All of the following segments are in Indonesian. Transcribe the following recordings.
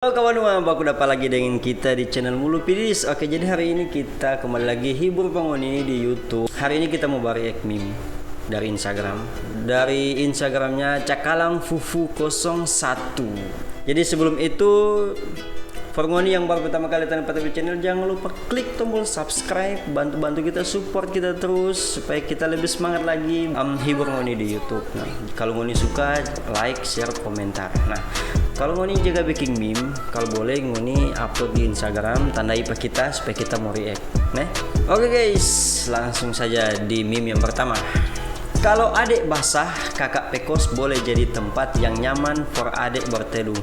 Halo kawan, aku dapat lagi dengan kita di channel Mulu Pidis. Oke, jadi hari ini kita kembali lagi hibur pengoni di YouTube. Hari ini kita mau react meme dari Instagram. Dari Instagramnya Cakalang Fufu 01. Jadi sebelum itu, Forngoni yang baru pertama kali tanda di channel, jangan lupa klik tombol subscribe, bantu kita, support kita terus supaya kita lebih semangat lagi hibur Ngoni di YouTube. Nah, kalau Ngoni suka, like, share, komentar. Nah, kalau Ngoni juga bikin meme, kalau boleh Ngoni upload di Instagram, tandai pak kita supaya kita mau react. Nah, oke guys, langsung saja di meme yang pertama. Kalau adik basah, kakak pekos boleh jadi tempat yang nyaman for adik berteduh.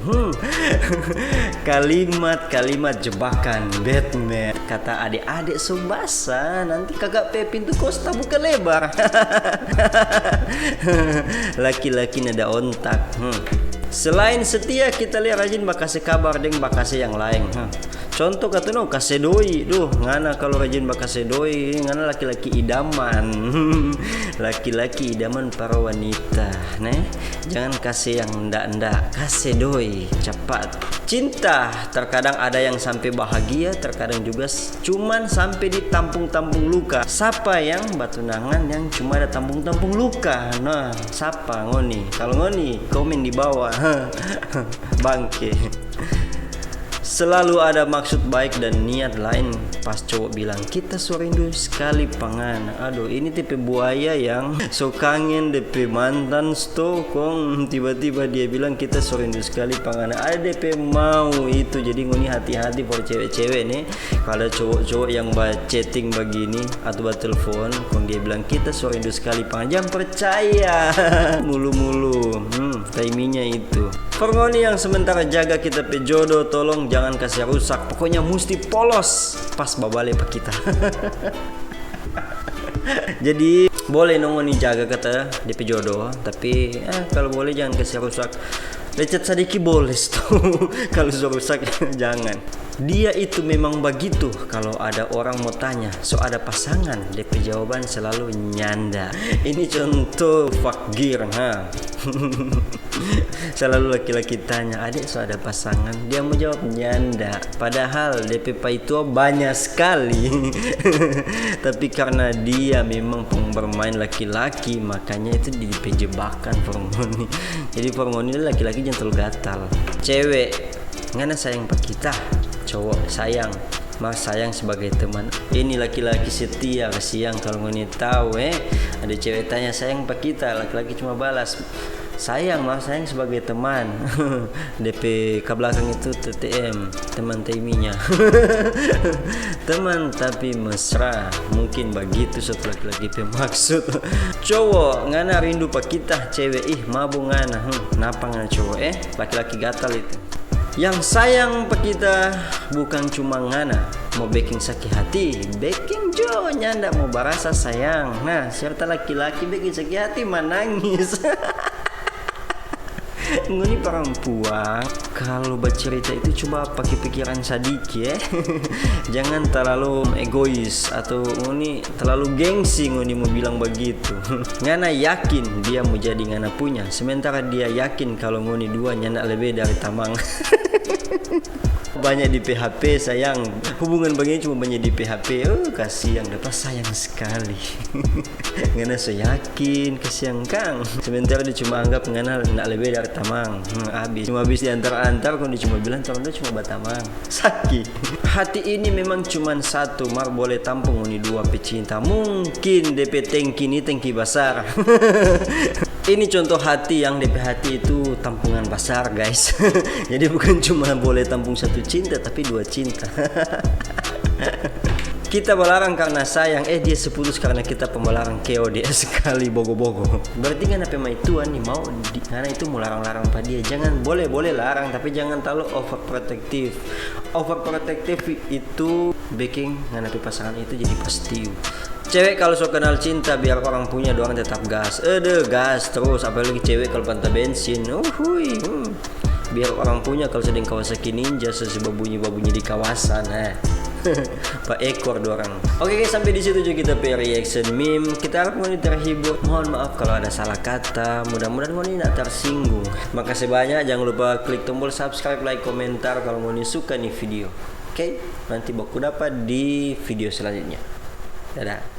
Kalimat-kalimat jebakan Batman. Kata adik-adik so basah, nanti kakak pe pintu kos tak buka lebar. Laki-laki nada ontak. Selain setia, kita lihat rajin bakase kabar deng bakase yang lain. Contoh kata no kase doi, duh ngana kalau rajin bakase doi, ngana laki-laki idaman. Laki-laki idaman para wanita, nih jangan kasih yang ndak-ndak, kasih doi cepat. Cinta terkadang ada yang sampai bahagia, terkadang juga cuman sampai di tampung-tampung luka. Siapa yang batunangan yang cuma ada tampung-tampung luka? Nah, siapa Ngoni? Kalau Ngoni komen di bawah. Bangke. Selalu ada maksud baik dan niat lain pas cowok bilang kita so rindu sekali pangan. Aduh, ini tipe buaya yang so kangen DP mantan stokong, tiba-tiba dia bilang kita so rindu sekali pangan. Ada DP mau itu. Jadi Ngoni hati-hati for cewek-cewek nih. Kalau cowok-cowok yang chatting begini atau telepon, kong dia bilang kita so rindu sekali pangan, jangan percaya. Mulu-mulu timingnya itu. Ngoni yang sementara jaga kita pe jodoh, tolong jangan kasih rusak, pokoknya mesti polos pas babale pak kita. Jadi boleh Ngoni jaga kata DP jodoh, tapi kalau boleh jangan kasih rusak. Lecet sedikit boleh tuh. Kalau rusak jangan. Dia itu memang begitu. Kalau ada orang mau tanya so ada pasangan, DP jawaban selalu nyanda. Ini contoh fakir, Selalu laki-laki tanya, adik so ada pasangan, dia mau jawab nyanda. Padahal DP itu banyak sekali. Tapi karena dia memang bermain laki-laki, makanya itu DP jebakan Forngoni. Jadi Forngoni laki-laki jangan terlalu gatal. Cewek ngana sayang pak kita, cowok sayang mas sayang sebagai teman. Ini laki-laki setia kasihan. Kalau Ngoni tahu ada cewek tanya sayang pak kita, laki-laki cuma balas sayang mas sayang sebagai teman. DP ke belakang itu TTM, teman timinya. Teman tapi mesra, mungkin begitu satu laki-laki maksud. Cowok ngana rindu pak kita, cewek mabu ngana. Kenapa ngana cowok laki-laki gatal itu. Yang sayang pak kita bukan cuma ngana mau baking sakit hati, baking jo nyanda mau barasa sayang. Nah, serta laki-laki baking sakit hati menangis. Ngoni perempuan kalau bercerita itu coba pakai pikiran sadiki Jangan terlalu egois atau Ngoni terlalu gengsi. Ngoni mau bilang begitu. Ngana yakin dia mau jadi ngana punya, sementara dia yakin kalau Ngoni dua nyana lebih dari tamang. Banyak di PHP sayang, hubungan begini cuma banyak di PHP. Kasihan dapat sayang sekali. Ngana so yakin kasihan kang, sementara dia cuma anggap ngana nak lebih dari tamang. Habis diantar-antar kok dia cuma bilang tahun dia cuma batamang. Sakit. Hati ini memang cuma satu, mar boleh tampung ini dua pecinta. Mungkin DP tangki ini tangki besar. Ini contoh hati yang DP hati itu tampungan besar guys. Jadi bukan cuma boleh tampung satu cinta, tapi dua cinta. Kita melarang karena sayang, dia seputus karena kita pembalarang KOD sekali bogo-bogo. Berarti kan apa maituan nih mau karena itu mau larang-larang pada dia. Jangan boleh larang, tapi jangan terlalu overprotective. Overprotective itu bikin ngana pasangan itu jadi pasti. Cewek kalau so kenal cinta biar orang punya doang tetap gas. Gas terus, apalagi cewek kalau pantah bensin. Biar orang punya kalau sedang Kawasaki Ninja sesuai babunyi di kawasan. Pak ekor dorang. Oke guys, sampai di situ juga kita reaction meme. Kita harap ngoni terhibur. Mohon maaf kalau ada salah kata. Mudah-mudahan ngoni tidak tersinggung. Makasih banyak. Jangan lupa klik tombol subscribe, like, komentar kalau ngoni suka nih video. Oke, nanti baku dapat di video selanjutnya. Dadah.